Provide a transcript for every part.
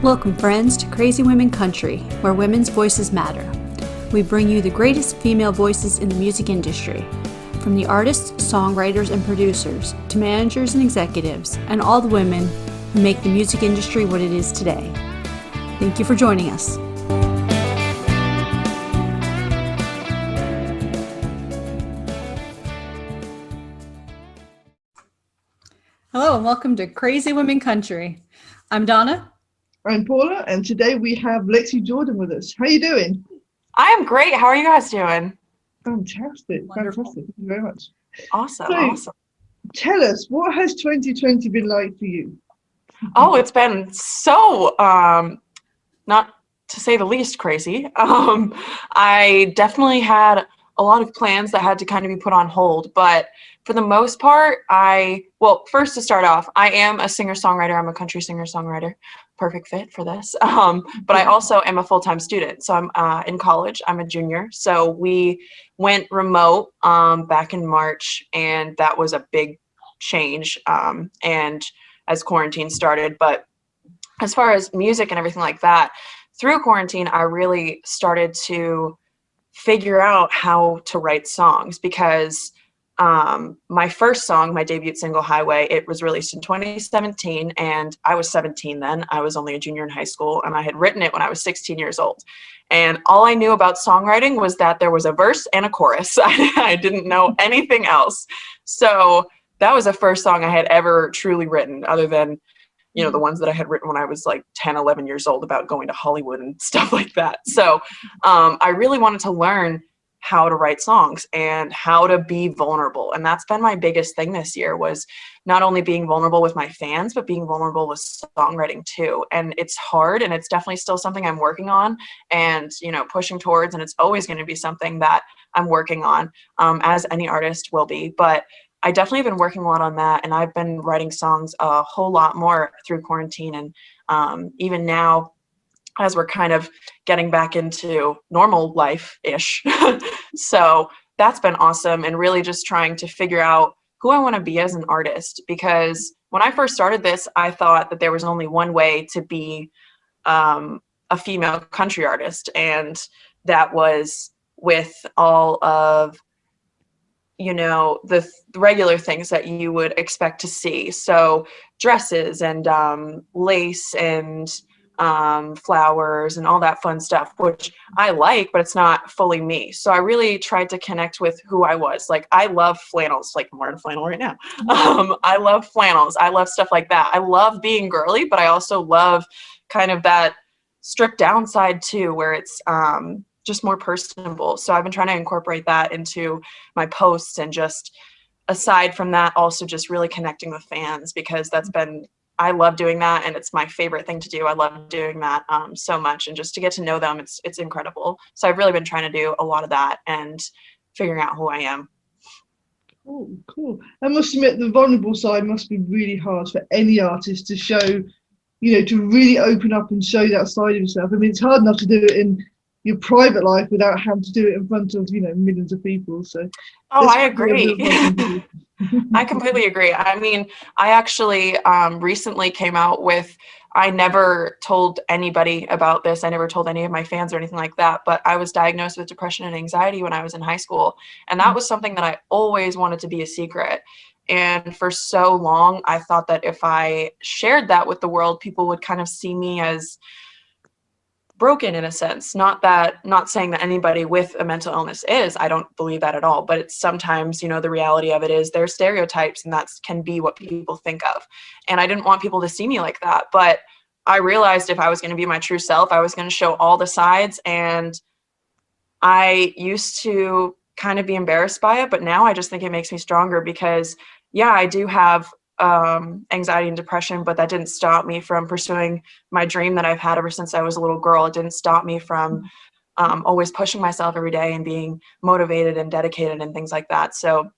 Welcome, friends, to Crazy Women Country, where women's voices matter. We bring you the greatest female voices in the music industry, from the artists, songwriters, and producers, to managers and executives, and all the women who make the music industry what it is today. Thank you for joining us. Hello, and welcome to Crazy Women Country. I'm Donna. I'm Paula, and today we have Lexi Jordan with us. How are you doing? I am great. How are you guys doing? Fantastic. Wonderful. Fantastic. Thank you very much. Awesome. Tell us, what has 2020 been like for you? Oh, it's been so, not to say the least, crazy. I definitely had a lot of plans that had to kind of be put on hold, but for the most part, first to start off, I am a singer-songwriter. I'm a country singer-songwriter. Perfect fit for this. But I also am a full-time student. So I'm in college. I'm a junior. So we went remote back in March, and that was a big change. And as quarantine started, but as far as music and everything like that, through quarantine, I really started to figure out how to write songs because my first song, my debut single, Highway, it was released in 2017, and I was 17 then. I was only a junior in high school, and I had written it when I was 16 years old. And all I knew about songwriting was that there was a verse and a chorus. I didn't know anything else. So that was the first song I had ever truly written, other than, you know, the ones that I had written when I was like 10, 11 years old about going to Hollywood and stuff like that. So I really wanted to learn how to write songs and how to be vulnerable. And that's been my biggest thing this year, was not only being vulnerable with my fans, but being vulnerable with songwriting too. And it's hard, and it's definitely still something I'm working on and, you know, pushing towards. And it's always going to be something that I'm working on, as any artist will be. But I definitely have been working a lot on that. And I've been writing songs a whole lot more through quarantine. And even now, as we're kind of getting back into normal life-ish. So that's been awesome, and really just trying to figure out who I want to be as an artist. Because when I first started this, I thought that there was only one way to be a female country artist, and that was with all of, you know, the regular things that you would expect to see. So dresses and lace and flowers and all that fun stuff, which I like, but it's not fully me. So I really tried to connect with who I was. Like, I love flannels. Like, I'm wearing a flannel right now. I love flannels. I love stuff like that. I love being girly, but I also love kind of that stripped down side too, where it's just more personable. So I've been trying to incorporate that into my posts, and just aside from that, also just really connecting with fans, because I love doing that, and it's my favorite thing to do. I love doing that so much, and just to get to know them, it's incredible. So I've really been trying to do a lot of that and figuring out who I am. Oh, cool. I must admit, the vulnerable side must be really hard for any artist to show, you know, to really open up and show that side of himself. I mean, it's hard enough to do it in your private life without having to do it in front of, you know, millions of people. So I agree. I completely agree. I mean, I actually recently came out with, I never told anybody about this. I never told any of my fans or anything like that, but I was diagnosed with depression and anxiety when I was in high school. And that was something that I always wanted to be a secret. And for so long, I thought that if I shared that with the world, people would kind of see me as broken, in a sense. Not saying that anybody with a mental illness is, I don't believe that at all, but it's sometimes, you know, the reality of it is there's stereotypes, and that can be what people think of. And I didn't want people to see me like that, but I realized if I was going to be my true self, I was going to show all the sides. And I used to kind of be embarrassed by it, but now I just think it makes me stronger, because yeah, I do have anxiety and depression, but that didn't stop me from pursuing my dream that I've had ever since I was a little girl. It didn't stop me from always pushing myself every day and being motivated and dedicated and things like that. So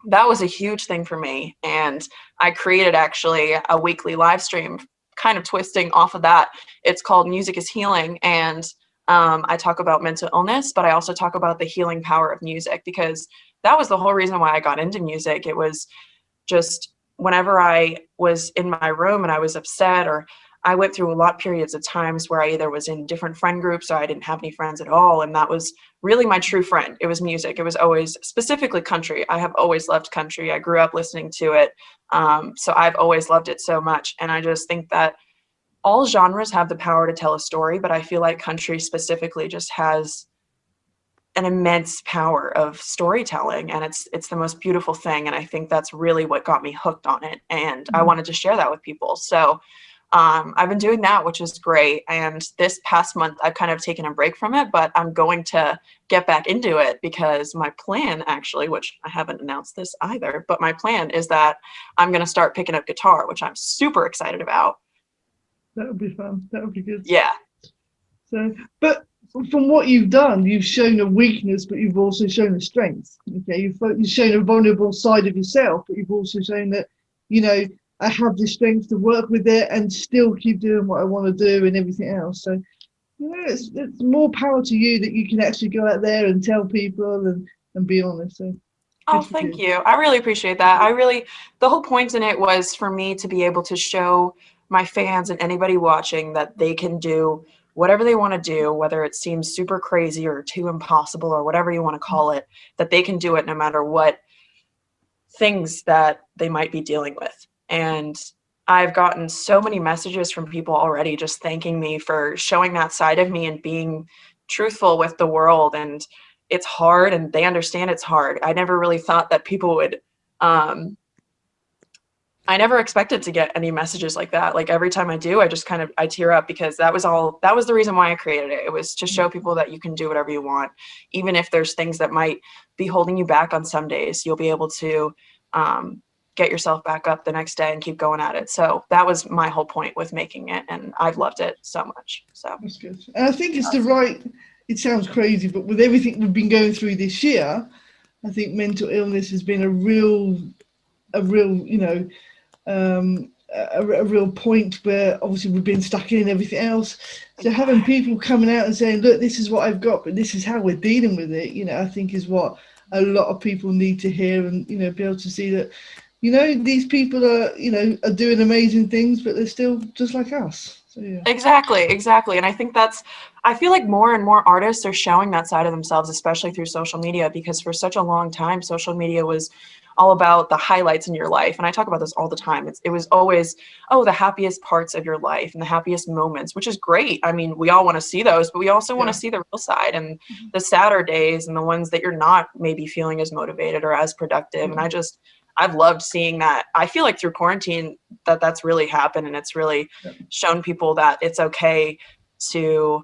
that was a huge thing for me. And I created actually a weekly live stream kind of twisting off of that. It's called Music is Healing. And I talk about mental illness, but I also talk about the healing power of music, because that was the whole reason why I got into music. It was just whenever I was in my room and I was upset, or I went through a lot of periods of times where I either was in different friend groups or I didn't have any friends at all. And that was really my true friend. It was music. It was always specifically country. I have always loved country. I grew up listening to it. So I've always loved it so much. And I just think that all genres have the power to tell a story, but I feel like country specifically just has an immense power of storytelling, and it's the most beautiful thing. And I think that's really what got me hooked on it. And I wanted to share that with people. So I've been doing that, which is great. And this past month, I've kind of taken a break from it, but I'm going to get back into it because my plan actually, which I haven't announced this either, but my plan is that I'm going to start picking up guitar, which I'm super excited about. That would be fun. That would be good. Yeah. So, but from what you've done, you've shown a weakness, but you've also shown a strength. Okay, you've shown a vulnerable side of yourself, but you've also shown that, you know, I have the strength to work with it and still keep doing what I want to do and everything else. So, you know, it's more power to you that you can actually go out there and tell people and be honest. So, oh, thank you. I really appreciate that. The whole point in it was for me to be able to show my fans and anybody watching that they can do whatever they want to do, whether it seems super crazy or too impossible or whatever you want to call it, that they can do it no matter what things that they might be dealing with. And I've gotten so many messages from people already just thanking me for showing that side of me and being truthful with the world. And it's hard, and they understand it's hard. I never really thought that people would, I never expected to get any messages like that. Like every time I do, I tear up because that was the reason why I created it. It was to show people that you can do whatever you want. Even if there's things that might be holding you back on some days, you'll be able to get yourself back up the next day and keep going at it. So that was my whole point with making it. And I've loved it so much. So that's good. And I think it's it sounds crazy, but with everything we've been going through this year, I think mental illness has been a real, you know, a real point where obviously we've been stuck in everything else. So having people coming out and saying, look, this is what I've got, but this is how we're dealing with it, you know, I think is what a lot of people need to hear and, you know, be able to see that, you know, these people are, you know, are doing amazing things, but they're still just like us. So, yeah. Exactly. And I think I feel like more and more artists are showing that side of themselves, especially through social media, because for such a long time, social media was all about the highlights in your life. And I talk about this all the time. It was always, the happiest parts of your life and the happiest moments, which is great. I mean, we all want to see those, but we also want to see the real side and the sadder days and the ones that you're not maybe feeling as motivated or as productive. And I've loved seeing that. I feel like through quarantine that's really happened, and it's really shown people that it's okay to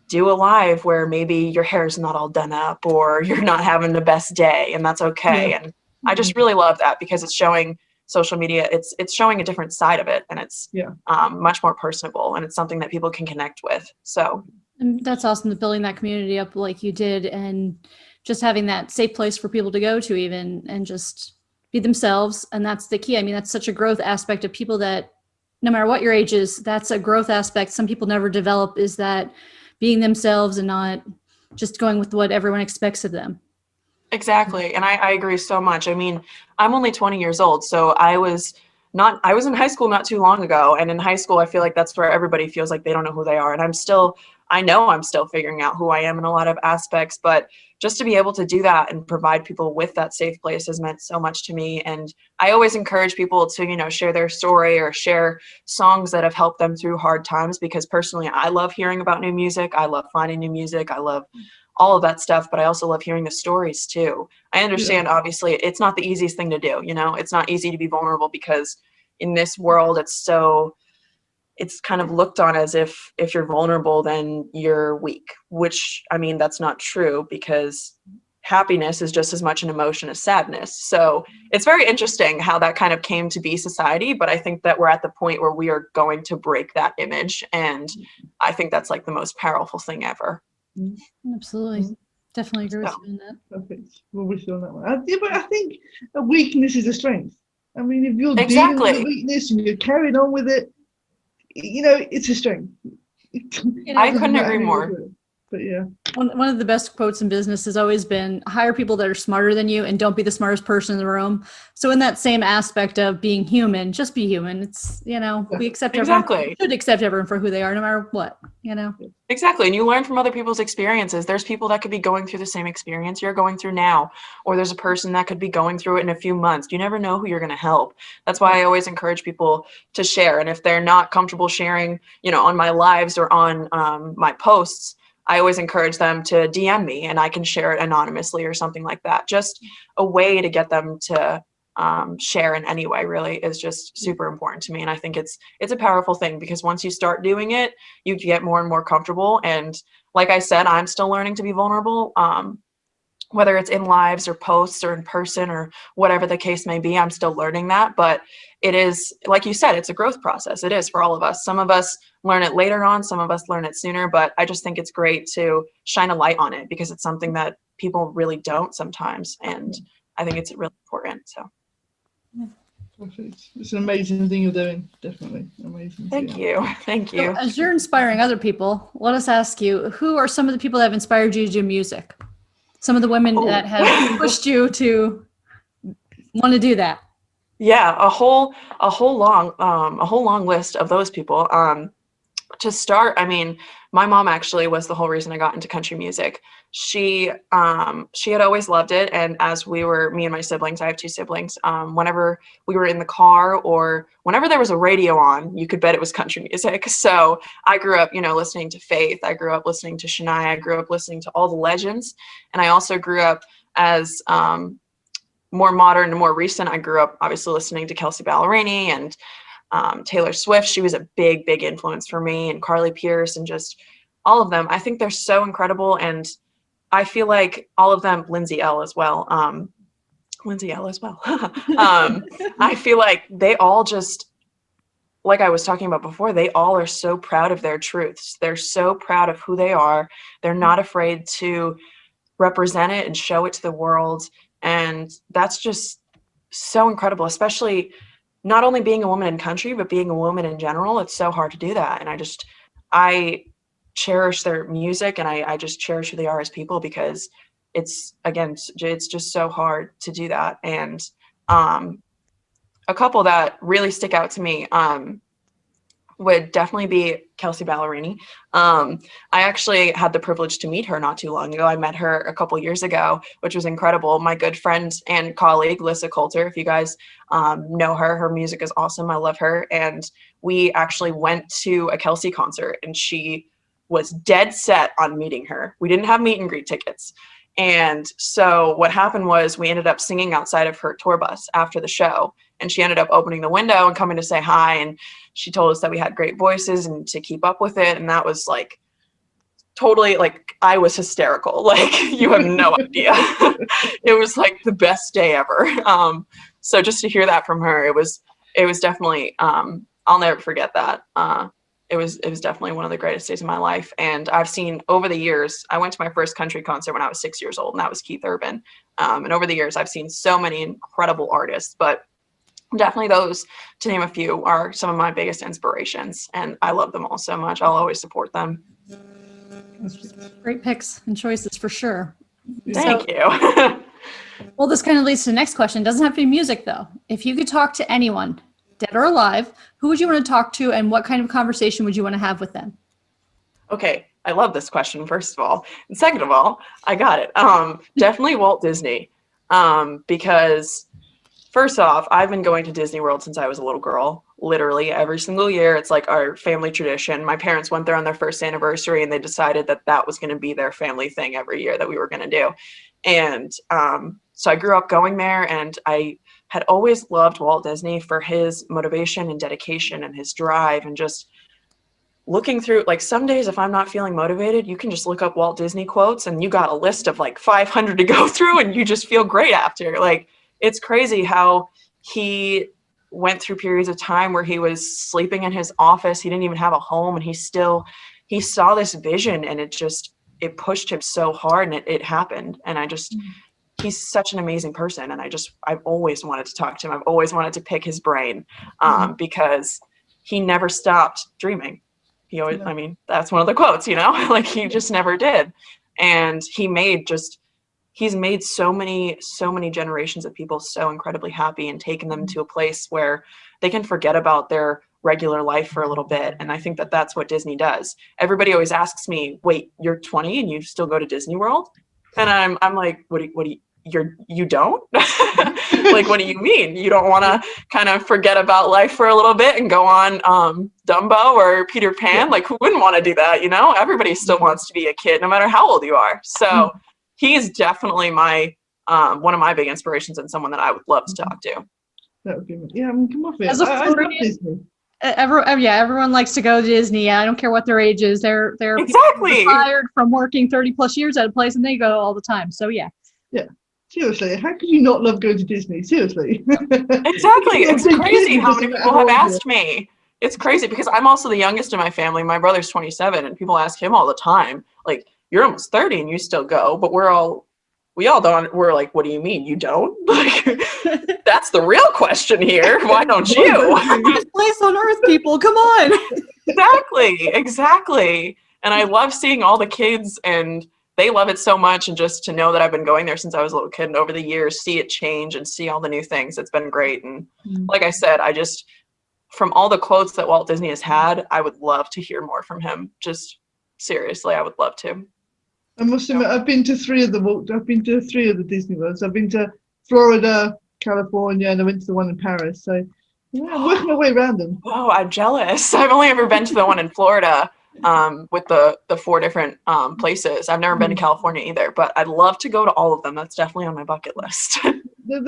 do a live where maybe your hair's not all done up or you're not having the best day, and that's okay. And I just really love that because it's showing social media, it's showing a different side of it, and it's much more personable, and it's something that people can connect with. So and that's awesome, to building that community up like you did, and just having that safe place for people to go to even and just be themselves. And that's the key. I mean, that's such a growth aspect of people that no matter what your age is, that's a growth aspect some people never develop, is that being themselves and not just going with what everyone expects of them. Exactly. And I agree so much. I mean, I'm only 20 years old, so I was in high school not too long ago. And in high school, I feel like that's where everybody feels like they don't know who they are. And I know I'm still figuring out who I am in a lot of aspects, but just to be able to do that and provide people with that safe place has meant so much to me. And I always encourage people to, you know, share their story or share songs that have helped them through hard times, because personally, I love hearing about new music. I love finding new music. I love all of that stuff, but I also love hearing the stories too. I understand, obviously, it's not the easiest thing to do. You know, it's not easy to be vulnerable because in this world, it's kind of looked on as if you're vulnerable, then you're weak, which, I mean, that's not true, because happiness is just as much an emotion as sadness. So it's very interesting how that kind of came to be society, but I think that we're at the point where we are going to break that image. And I think that's like the most powerful thing ever. Absolutely. Definitely agree with you on that. Perfect. We'll wish you on that one. But I think a weakness is a strength. I mean, if you're dealing with a weakness and you're carrying on with it, you know, it's a strength. I couldn't agree more. But yeah. One of the best quotes in business has always been hire people that are smarter than you and don't be the smartest person in the room. So in that same aspect of being human, just be human. It's, we accept everyone, we should accept everyone for who they are, no matter what, Exactly. And you learn from other people's experiences. There's people that could be going through the same experience you're going through now, or there's a person that could be going through it in a few months. You never know who you're going to help. That's why I always encourage people to share. And if they're not comfortable sharing, on my lives or on my posts, I always encourage them to DM me and I can share it anonymously or something like that. Just a way to get them to share in any way really is just super important to me. And I think it's a powerful thing because once you start doing it, you get more and more comfortable. And like I said, I'm still learning to be vulnerable. Whether it's in lives or posts or in person or whatever the case may be, I'm still learning that. But it is, like you said, it's a growth process. It is for all of us. Some of us learn it later on, some of us learn it sooner, but I just think it's great to shine a light on it because it's something that people really don't sometimes. And I think it's really important. So. Perfect. It's an amazing thing you're doing. Definitely amazing. Thank you. Thank you. So as you're inspiring other people, let us ask you, who are some of the people that have inspired you to do music? Some of the women that have pushed you to want to do that. Yeah, a whole long list of those people. To start, I mean, my mom actually was the whole reason I got into country music. She had always loved it, and as me and my siblings, I have two siblings, whenever we were in the car or whenever there was a radio on, you could bet it was country music. So I grew up, listening to Faith. I grew up listening to Shania. I grew up listening to all the legends, and I also grew up as more modern and more recent. I grew up obviously listening to Kelsea Ballerini and Taylor Swift. She was a big influence for me, and Carly Pierce, and just all of them. I think they're so incredible, and I feel like all of them, Lindsay L as well. I feel like they all just, like I was talking about before, they all are so proud of their truths. They're so proud of who they are. They're not afraid to represent it and show it to the world. And that's just so incredible, especially not only being a woman in country, but being a woman in general. It's so hard to do that. And I cherish their music, and I just cherish who they are as people, because it's just so hard to do that. And a couple that really stick out to me would definitely be Kelsea Ballerini. I actually had the privilege to meet her not too long ago. I met her a couple years ago, which was incredible. My good friend and colleague, Lissa Coulter, if you guys know her music is awesome. I love her. And we actually went to a Kelsea concert, and she was dead set on meeting her. We didn't have meet and greet tickets. And so what happened was we ended up singing outside of her tour bus after the show, and she ended up opening the window and coming to say hi. And she told us that we had great voices and to keep up with it. And that was like totally, like, I was hysterical. Like, you have no idea. It was like the best day ever. So just to hear that from her, it was definitely, I'll never forget that. It was definitely one of the greatest days of my life. And I've seen over the years, I went to my first country concert when I was 6 years old, and that was Keith Urban. And over the years, I've seen so many incredible artists, but definitely those, to name a few, are some of my biggest inspirations. And I love them all so much. I'll always support them. Great picks and choices for sure. Thank you. Well, this kind of leads to the next question. It doesn't have to be music, though. If you could talk to anyone, dead or alive, who would you want to talk to, and what kind of conversation would you want to have with them? Okay, I love this question, first of all. And second of all, I got it. Definitely Walt Disney. Because first off, I've been going to Disney World since I was a little girl, literally every single year. It's like our family tradition. My parents went there on their first anniversary, and they decided that was going to be their family thing every year that we were going to do. And so I grew up going there, and I had always loved Walt Disney for his motivation and dedication and his drive, and just looking through, like, some days if I'm not feeling motivated, you can just look up Walt Disney quotes and you got a list of like 500 to go through, and you just feel great after. Like, it's crazy how he went through periods of time where he was sleeping in his office. He didn't even have a home, and he saw this vision, and it pushed him so hard, and it happened. And he's such an amazing person. And I've always wanted to talk to him. I've always wanted to pick his brain, because he never stopped dreaming. He always, I mean, that's one of the quotes, you know, like he just never did. And he's made so many generations of people so incredibly happy and taken them to a place where they can forget about their regular life for a little bit. And I think that that's what Disney does. Everybody always asks me, wait, you're 20 and you still go to Disney World? And I'm like, what do you don't? Like, what do you mean? You don't want to kind of forget about life for a little bit and go on Dumbo or Peter Pan? Like, who wouldn't want to do that? You know, everybody still wants to be a kid no matter how old you are. So he's definitely my one of my big inspirations and someone that I would love to talk to. That would be, yeah, I mean, come off it. As a I love Floridian, Disney. Everyone likes to go to Disney. I don't care what their age is. They're Exactly retired from working 30 plus years at a place, and they go all the time. So yeah. Seriously, how could you not love going to Disney? Seriously. Exactly. It's crazy how many people have asked me. It's crazy because I'm also the youngest in my family. My brother's 27, and people ask him all the time, like, you're almost 30 and you still go, but we all don't. We're like, what do you mean you don't? Like, that's the real question here. Why don't you? Best place on earth, people. Come on. Exactly. And I love seeing all the kids, and they love it so much. And just to know that I've been going there since I was a little kid, and over the years, see it change and see all the new things. It's been great. And like I said, from all the quotes that Walt Disney has had, I would love to hear more from him. Just seriously, I would love to. I must admit, I've been to three of the Disney Worlds. I've been to Florida, California, and I went to the one in Paris. So yeah, I'm working my way around them. Oh, I'm jealous. I've only ever been to the one in Florida with the 4 different places. I've never been to California either, but I'd love to go to all of them. That's definitely on my bucket list. They're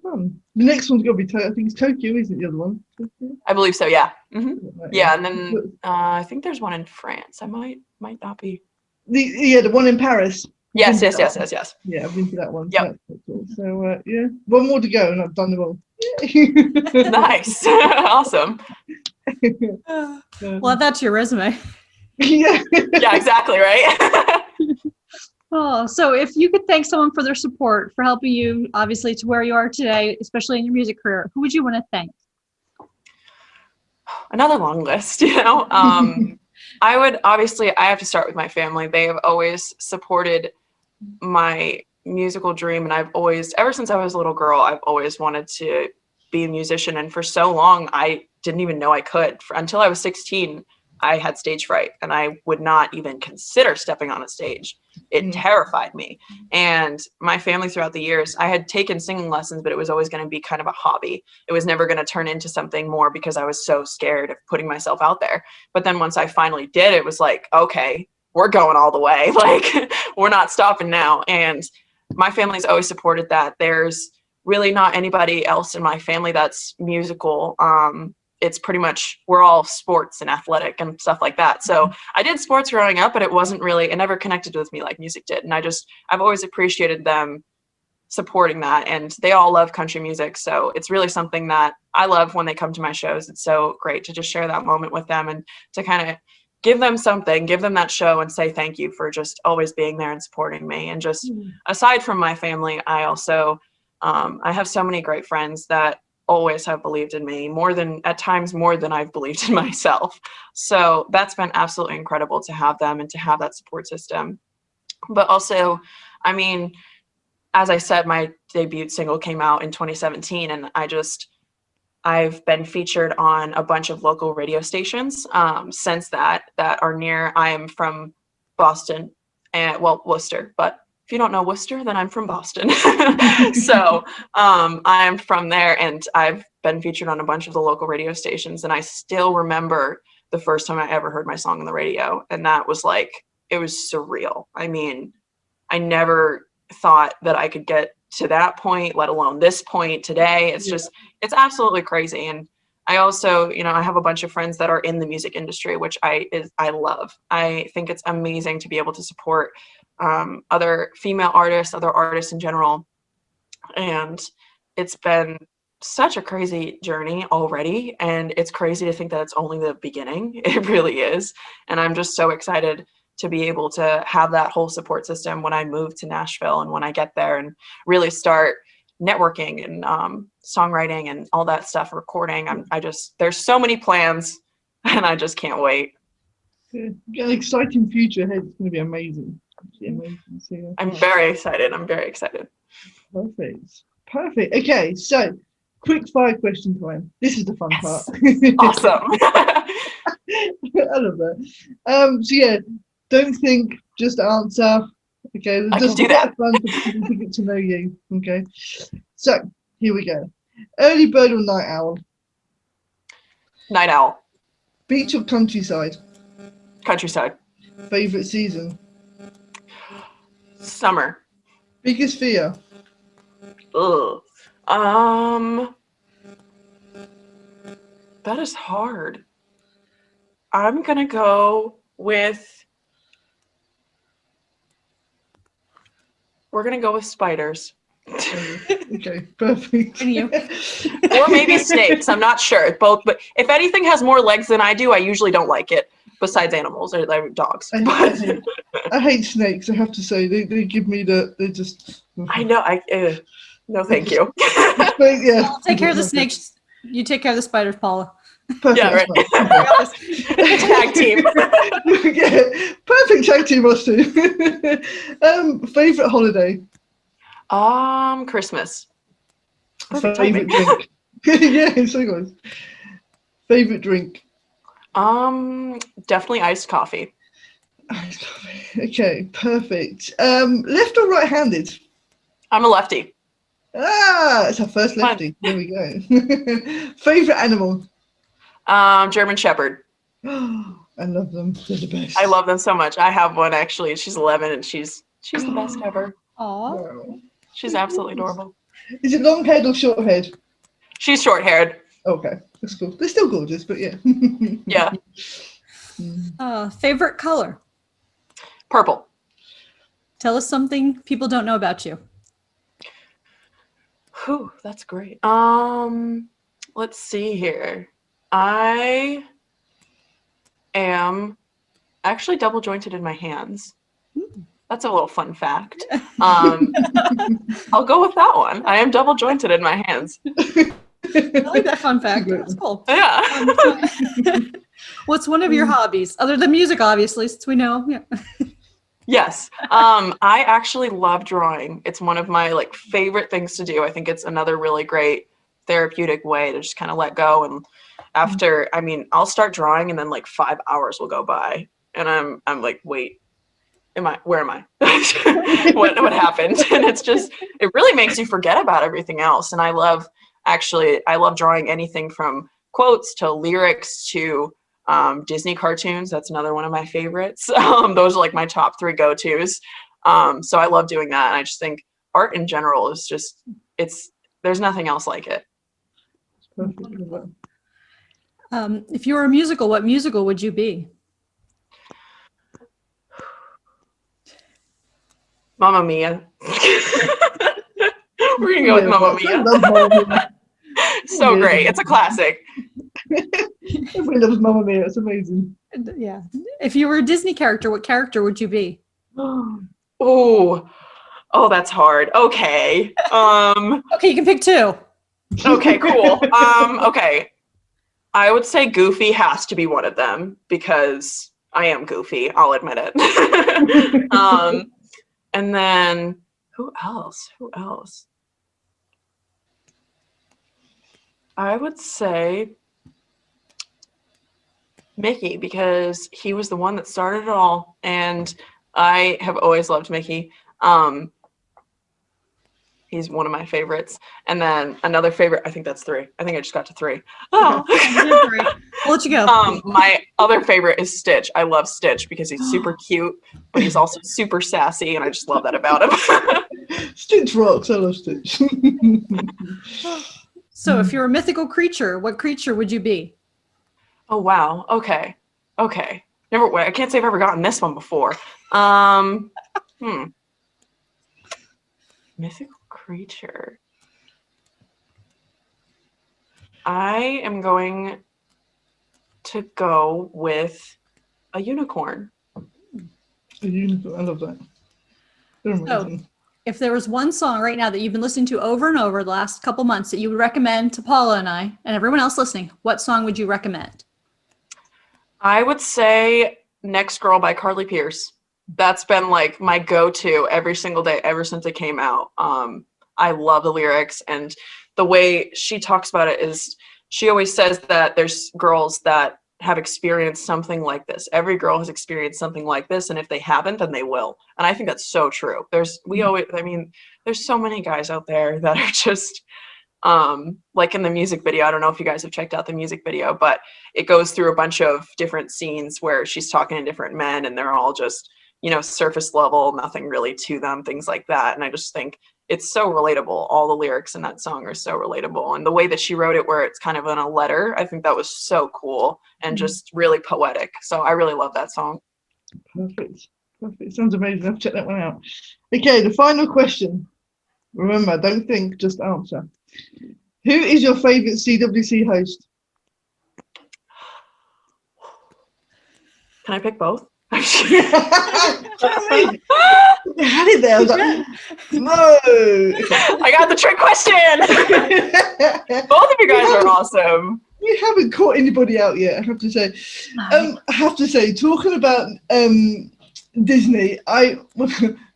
fun. The next one's got to be I think it's Tokyo, isn't it, the other one? I believe so, yeah. Right, Yeah, and then I think there's one in France. I might not be. The one in Paris. Yes. Yeah, I've been to that one. Yep. That's quite cool. So yeah, one more to go, and I've done them all. Nice. Awesome. Well, add that to your resume. Yeah. Yeah, exactly, right? Oh, so if you could thank someone for their support, for helping you, obviously, to where you are today, especially in your music career, who would you want to thank? Another long list, you know. I have to start with my family. They have always supported my musical dream, and I've always, ever since I was a little girl, I've always wanted to be a musician. And for so long, I didn't even know I could. Until I was 16, I had stage fright, and I would not even consider stepping on a stage. It terrified me. And my family throughout the years, I had taken singing lessons, but it was always going to be kind of a hobby. It was never going to turn into something more because I was so scared of putting myself out there. But then once I finally did, it was like, okay, we're going all the way. Like, we're not stopping now. And my family's always supported that. There's really not anybody else in my family that's musical. It's pretty much, we're all sports and athletic and stuff like that. So I did sports growing up, but it never connected with me like music did. And I've always appreciated them supporting that. And they all love country music. So it's really something that I love when they come to my shows. It's so great to just share that moment with them and to kind of give them that show and say thank you for just always being there and supporting me. And just aside from my family, I also, I have so many great friends that always have believed in me at times more than I've believed in myself. So that's been absolutely incredible to have them and to have that support system. But also, I mean, as I said, my debut single came out in 2017, and I've been featured on a bunch of local radio stations since that are near. I am from Boston Worcester, but if you don't know Worcester, then I'm from Boston. So I'm from there, and I've been featured on a bunch of the local radio stations. And I still remember the first time I ever heard my song on the radio. And that was like, it was surreal. I mean, I never thought that I could get to that point, let alone this point today. It's absolutely crazy. And I also, I have a bunch of friends that are in the music industry, which I love. I think it's amazing to be able to support other female artists, other artists in general. And it's been such a crazy journey already. And it's crazy to think that it's only the beginning. It really is. And I'm just so excited to be able to have that whole support system when I move to Nashville and when I get there and really start networking and songwriting and all that stuff, recording. There's so many plans, and I just can't wait. Yeah. Got an exciting future ahead. It's going to be amazing. Amazing. So, yeah. I'm very excited. Perfect. Okay, so quick fire question time. This is the fun part. Awesome. I love that. So yeah, don't think, just answer. Okay, I can just do that. fun for people to get to know you. Okay, so here we go. Early bird or night owl? Night owl. Beach or countryside? Countryside. Favorite season? Summer. Biggest fear? Ugh. That is hard. I'm gonna go with. We're gonna go with spiders. Okay, perfect. And you? Or maybe snakes. I'm not sure. Both, but if anything has more legs than I do, I usually don't like it. Besides animals or like dogs. I hate snakes. I have to say they give me they just. I know. No, thank you. Yeah. I'll take care of the snakes. You take care of the spiders, Paula. Perfect. Yeah, right. Tag team. Yeah, perfect tag team, us two. Favorite holiday? Christmas. Favorite drink? Yeah, so good. Favorite drink? Definitely iced coffee. Iced coffee. Okay, perfect. Left or right-handed? I'm a lefty. Ah, it's our first lefty. There we go. Favorite animal? German Shepherd. I love them. They're the best. I love them so much. I have one actually. She's 11 and she's the best ever. Aw. Wow. She's absolutely adorable. Is it long haired or short haired? She's short haired. Okay, that's cool. They're still gorgeous, but yeah. Yeah. Favorite color? Purple. Tell us something people don't know about you. Whew, that's great. Let's see here. I am actually double jointed in my hands. That's a little fun fact. I'll go with that one. I am double jointed in my hands. I like that fun fact. That's cool. Yeah. What's one of your hobbies other than music, obviously, since we know? Yeah. Yes. I actually love drawing. It's one of my favorite things to do. I think it's another really great therapeutic way to just kind of let go. And after, I'll start drawing and then 5 hours will go by and I'm like, wait, where am I? what happened? And it really makes you forget about everything else. And I love drawing anything from quotes to lyrics to Disney cartoons. That's another one of my favorites. Those are my top 3 go-tos. So I love doing that. And I just think art in general is there's nothing else like it. If you were a musical, what musical would you be? Mamma Mia. We're gonna go with Mamma Mia. I love Mamma Mia. So great. It's a classic. Everybody loves Mamma Mia. It's amazing. Yeah. If you were a Disney character, what character would you be? Oh, that's hard. Okay. Okay, you can pick 2. Okay, cool. Okay. I would say Goofy has to be one of them because I am Goofy. I'll admit it. And then who else? I would say Mickey because he was the one that started it all, and I have always loved Mickey. He's one of my favorites. And then another favorite, I think that's 3. I think I just got to 3. Oh. I'll let you go. My other favorite is Stitch. I love Stitch because he's super cute, but he's also super sassy, and I just love that about him. Stitch rocks. I love Stitch. So if you're a mythical creature, what creature would you be? Oh, wow. Okay. I can't say I've ever gotten this one before. Mythical creature. I am going to go with a unicorn. A unicorn. I love that. They're amazing. So, if there was one song right now that you've been listening to over and over the last couple months that you would recommend to Paula and I and everyone else listening, what song would you recommend? I would say Next Girl by Carly Pearce. That's been like my go-to every single day ever since it came out. I love the lyrics, and the way she talks about it is she always says that there's girls that have experienced something like this. Every girl has experienced something like this, and if they haven't, then they will. And I think that's so true. There's so many guys out there that are just like in the music video. I don't know if you guys have checked out the music video, but it goes through a bunch of different scenes where she's talking to different men, and they're all just, surface level, nothing really to them, things like that. And I just think it's so relatable. All the lyrics in that song are so relatable. And the way that she wrote it, where it's kind of in a letter, I think that was so cool and just really poetic. So I really love that song. Perfect. Sounds amazing. I've checked that one out. Okay, the final question. Remember, don't think, just answer. Who is your favorite CWC host? Can I pick both? I had it there. I was like, no. I got the trick question. Both of you guys are awesome. We haven't caught anybody out yet, I have to say. Talking about Disney,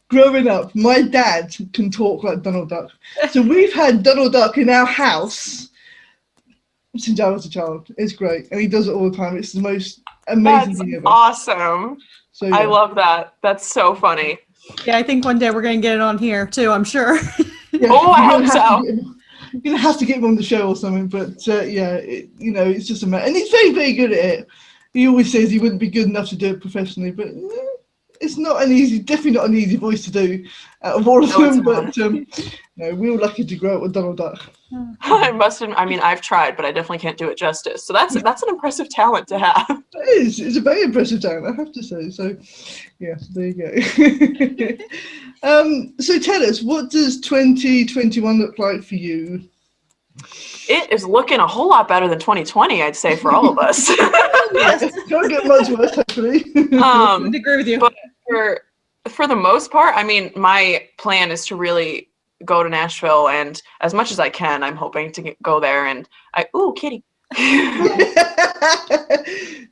growing up, my dad can talk like Donald Duck. So we've had Donald Duck in our house since I was a child. It's great. And he does it all the time. It's the most amazing thing ever. Awesome. So, yeah. I love that. That's so funny. Yeah, I think one day we're going to get it on here too, I'm sure. Yeah, I hope so. You're going to have to get him on the show or something. But it's just amazing. And he's very, very good at it. He always says he wouldn't be good enough to do it professionally, but it's definitely not an easy voice to do out of all of them. But we were lucky to grow up with Donald Duck. I've tried, but I definitely can't do it justice. So that's an impressive talent to have. It is. It's a very impressive talent, I have to say. So, yeah, there you go. So tell us, what does 2021 look like for you? It is looking a whole lot better than 2020, I'd say, for all of us. Don't get much worse, hopefully. I agree with you. But for the most part, my plan is to really go to Nashville, and as much as I can, I'm hoping to go there. And kitty.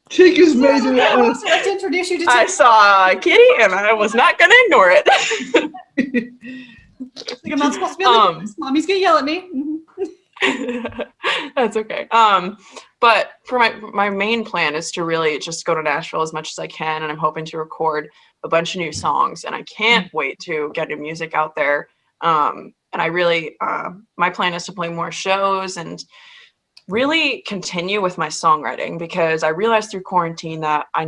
Chick is made it. So let's introduce you to Chick. I saw a kitty, and I was not going to ignore it. I think I'm not supposed to be on the Mommy's going to yell at me. That's okay. But for my main plan is to really just go to Nashville as much as I can, and I'm hoping to record a bunch of new songs, and I can't wait to get new music out there. And I really, my plan is to play more shows and really continue with my songwriting, because I realized through quarantine that I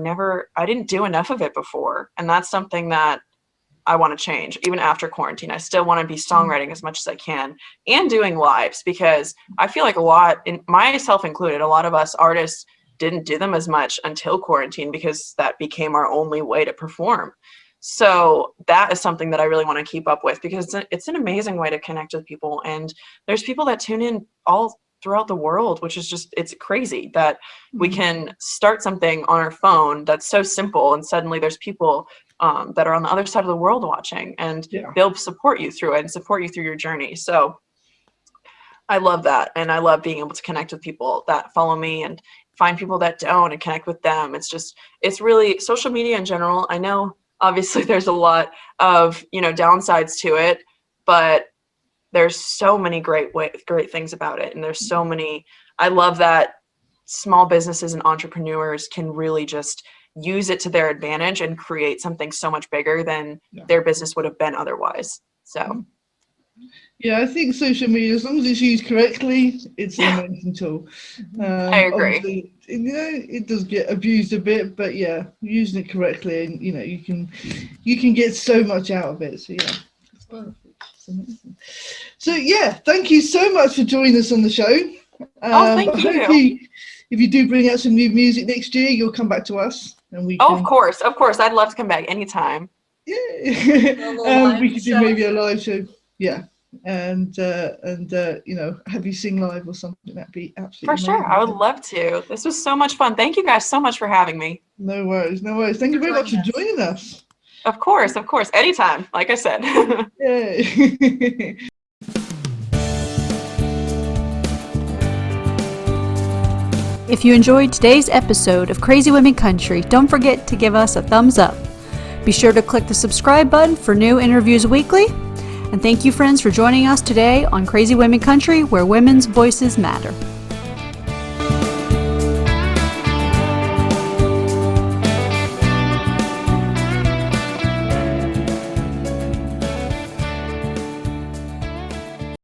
didn't do enough of it before. And that's something that I want to change. Even after quarantine, I still want to be songwriting as much as I can and doing lives, because I feel like myself included, a lot of us artists didn't do them as much until quarantine, because that became our only way to perform. So that is something that I really want to keep up with, because it's an amazing way to connect with people. And there's people that tune in all throughout the world, which is just, it's crazy that we can start something on our phone that's so simple, and suddenly there's people that are on the other side of the world watching, and they'll support you through it and support you through your journey. So I love that. And I love being able to connect with people that follow me and find people that don't and connect with them. It's really social media in general. I know obviously there's a lot of, downsides to it, but there's so many great things about it. And there's so many, I love that small businesses and entrepreneurs can really just use it to their advantage and create something so much bigger than their business would have been otherwise. So. Yeah, I think social media, as long as it's used correctly, it's an amazing tool. I agree. It does get abused a bit, but using it correctly, and you can get so much out of it. So it's perfect. It's amazing. So thank you so much for joining us on the show. Thank you. Hopefully, if you do bring out some new music next year, you'll come back to us, and we. Of course, I'd love to come back anytime. Yeah, we could do maybe a live show. Yeah. And have you sing live or something? That'd be absolutely for sure. I would love to. This was so much fun. Thank you guys so much for having me. No worries. Thank you very much for joining us. Of course. Anytime, like I said. Yay. If you enjoyed today's episode of Crazy Women Country, don't forget to give us a thumbs up. Be sure to click the subscribe button for new interviews weekly. And thank you, friends, for joining us today on Crazy Women Country, where women's voices matter.